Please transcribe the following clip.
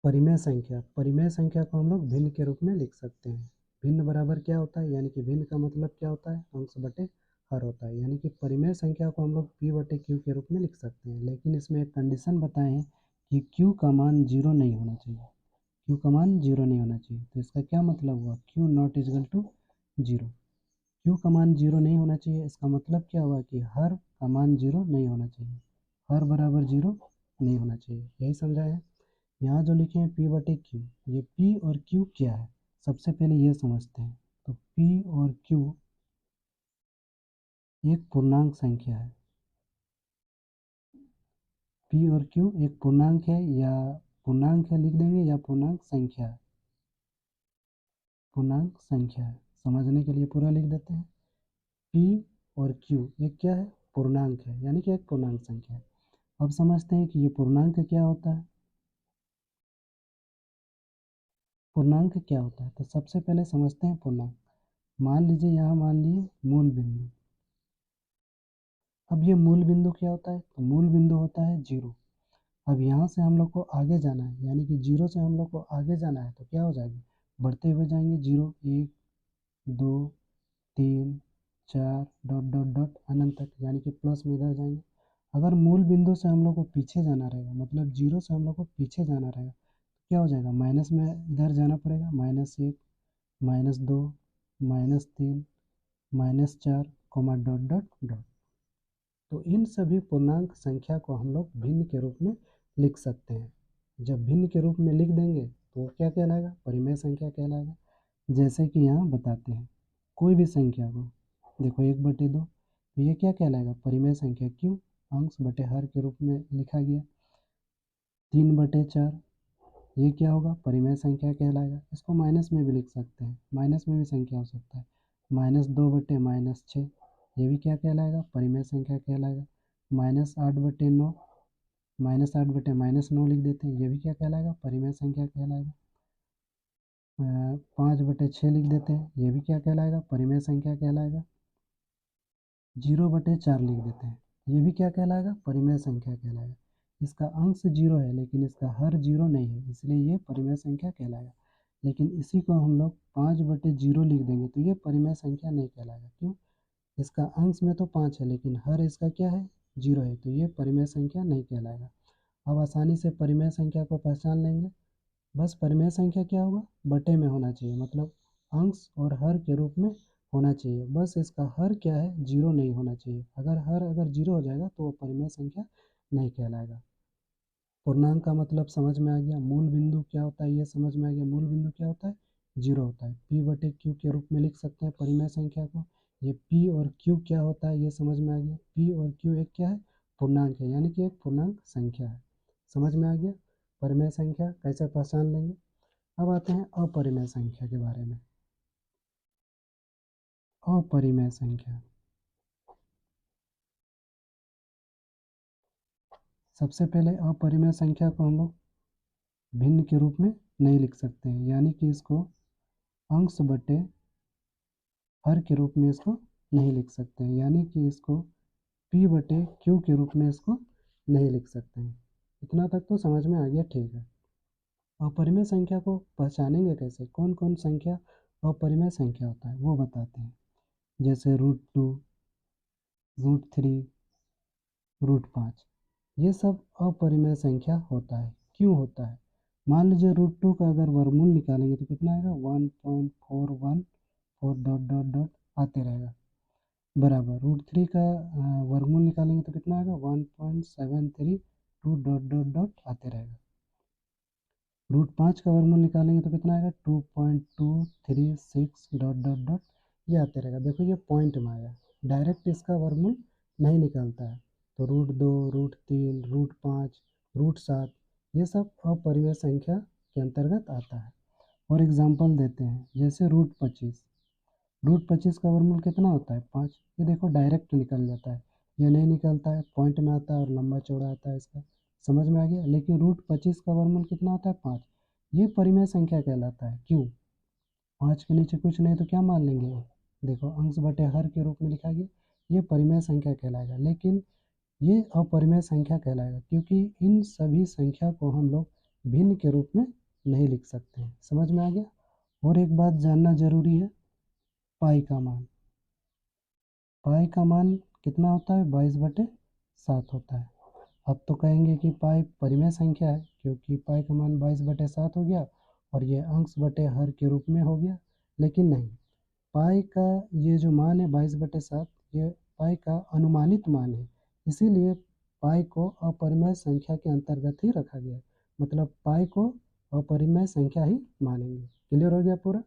परिमेय संख्या को हम लोग भिन्न के रूप में लिख सकते हैं। भिन्न बराबर क्या होता है, यानी कि भिन्न का मतलब क्या होता है, अंश बटे हर होता है। यानी कि परिमेय संख्या को हम लोग p बटे q के रूप में लिख सकते हैं, लेकिन इसमें एक कंडीशन बताए हैं कि q का मान 0 नहीं होना चाहिए। q का मान 0 नहीं होना चाहिए, तो इसका क्या मतलब हुआ, q not equal to 0। q का मान 0 नहीं होना चाहिए, इसका मतलब क्या हुआ कि हर का मान 0 नहीं होना चाहिए, हर बराबर 0 नहीं होना चाहिए। यही समझा है। यहाँ जो लिखे हैं p बटे q, ये p और q क्या है, सबसे पहले ये समझते हैं। तो p और q एक पूर्णांक संख्या है। p और q एक पूर्णांक है, या पूर्णांक है लिख देंगे, या पूर्णांक संख्या है, पूर्णांक संख्या है। समझने के लिए पूरा लिख देते हैं। p और q एक क्या है, पूर्णांक है, यानी कि एक पूर्णांक संख्या है। अब समझते हैं कि ये पूर्णांक क्या होता है। पूर्णांक क्या होता है, तो सबसे पहले समझते हैं पूर्णांक। मान लीजिए यहाँ मान लिए मूल बिंदु। अब ये मूल बिंदु क्या होता है, तो मूल बिंदु होता है 0। अब यहाँ से हम लोग को आगे जाना है, यानी कि 0 से हम लोग को आगे जाना है, तो क्या हो जाएगा, बढ़ते हुए जाएंगे 0 1 2 3 4 डॉट डॉट डॉट अनंत तक, यानी कि प्लस में इधर जाएंगे। अगर मूल बिंदु से हम लोग को पीछे जाना रहेगा, मतलब 0 से हम लोग को पीछे जाना रहेगा, तो क्या हो जाएगा, माइनस में इधर जाना पड़ेगा, -1 -2 -3 -4 डॉट डॉट डॉट। तो इन सभी पूर्णांक संख्या को हम लोग भिन्न के रूप में लिख सकते हैं। जब भिन्न के रूप में लिख देंगे तो वो क्या कहलाएगा, परिमेय संख्या कहलाएगा। जैसे कि यहाँ बताते हैं, कोई भी संख्या को देखो 1/2, तो ये क्या कहलाएगा, परिमेय संख्या। क्यों, अंश बटे हर के रूप में लिखा गया। 3/4 ये क्या होगा, परिमेय संख्या कहलाएगा। इसको माइनस में भी लिख सकते हैं, माइनस में भी संख्या हो सकता है। -2/6 ये भी क्या कहलाएगा, परिमेय संख्या कहलाएगा। -8/9 -8/-9 लिख देते हैं, ये भी क्या कहलाएगा, परिमेय संख्या कहलाएगा। 5/6 लिख देते हैं, ये भी क्या कहलाएगा, परिमेय संख्या कहलाएगा। 0/4 लिख देते हैं, ये भी क्या कहलाएगा, परिमेय संख्या कहलाएगा। इसका अंश 0 है, लेकिन इसका हर 0 नहीं है, इसलिए ये परिमेय संख्या कहलाएगा। लेकिन इसी को हम लोग 5/0 लिख देंगे, तो ये परिमेय संख्या नहीं कहलाएगा। क्यों, इसका अंश में तो 5 है, लेकिन हर इसका क्या है, 0 है, तो ये परिमेय संख्या नहीं कहलाएगा। अब आसानी से परिमेय संख्या को पहचान लेंगे। बस परिमेय संख्या क्या होगा, बटे में होना चाहिए, मतलब अंश और हर के रूप में होना चाहिए। बस इसका हर क्या है, 0 नहीं होना चाहिए। अगर हर 0 हो जाएगा तो वो परिमेय संख्या नहीं कहलाएगा। पूर्णांक का मतलब समझ में आ गया। मूल बिंदु क्या होता है ये समझ में आ गया। मूल बिंदु क्या होता है, 0 होता है। p बटे q के रूप में लिख सकते हैं परिमेय संख्या को। ये p और q क्या होता है ये समझ में आ गया। p और q एक क्या है, पूर्णांक है, यानी कि एक पूर्णांक संख्या है। समझ में आ गया परिमेय संख्या कैसे पहचान लेंगे। अब आते हैं अपरिमेय संख्या के बारे में। अपरिमेय संख्या, सबसे पहले अपरिमेय संख्या को हम लोग भिन्न के रूप में नहीं लिख सकते हैं, यानी कि इसको अंश बटे हर के रूप में इसको नहीं लिख सकते हैं, यानी कि इसको p बटे q के रूप में इसको नहीं लिख सकते हैं। इतना तक तो समझ में आ गया, ठीक है। अपरिमेय संख्या को पहचानेंगे कैसे, कौन कौन संख्या अपरिमेय संख्या होता है वो बताते हैं। जैसे √2, √3, √5, ये सब अपरिमेय संख्या होता है। क्यों होता है, मान लीजिए √2 का अगर वर्गमूल निकालेंगे तो कितना आएगा, 1.414 डॉट डॉट डॉट आते रहेगा, बराबर √3 का वर्गमूल निकालेंगे तो कितना आएगा, 1.732 डॉट डॉट डॉट आते रहेगा। √5 का वर्गमूल निकालेंगे तो कितना आएगा, 2.236 डॉट डॉट डॉट ये आते रहेगा। देखो ये पॉइंट में आया, डायरेक्ट इसका वर्गमूल नहीं निकलता है। तो √2, √3, √5, √7 ये सब अपरिमेय संख्या के अंतर्गत आता है। और एग्जाम्पल देते हैं, जैसे √25, √25 का वर्गमूल कितना होता है, 5। ये देखो डायरेक्ट निकल जाता है, ये नहीं निकलता है, पॉइंट में आता है और लंबा चौड़ा आता है इसका। समझ में आ गया। लेकिन √25 का वर्गमूल कितना होता है, 5। ये परिमेय संख्या कहलाता है। क्यों, 5 के नीचे कुछ नहीं तो क्या मान लेंगे, देखो अंश बटे हर के रूप में लिखा गया, ये परिमेय संख्या कहलाएगा। लेकिन ये अपरिमेय संख्या कहलाएगा, क्योंकि इन सभी संख्या को हम लोग भिन्न के रूप में नहीं लिख सकते हैं। समझ में आ गया। और एक बात जानना ज़रूरी है, पाई का मान। पाई का मान कितना होता है? 22/7 होता है। अब तो कहेंगे कि पाई परिमेय संख्या है, क्योंकि पाई का मान 22/7 हो गया और ये अंश बटे हर के रूप में हो गया। लेकिन नहीं, पाई का ये जो मान है 22/7, ये पाई का अनुमानित मान है, इसीलिए पाई को अपरिमेय संख्या के अंतर्गत ही रखा गया है। मतलब पाई को अपरिमेय संख्या ही मानेंगे। क्लियर हो गया पूरा?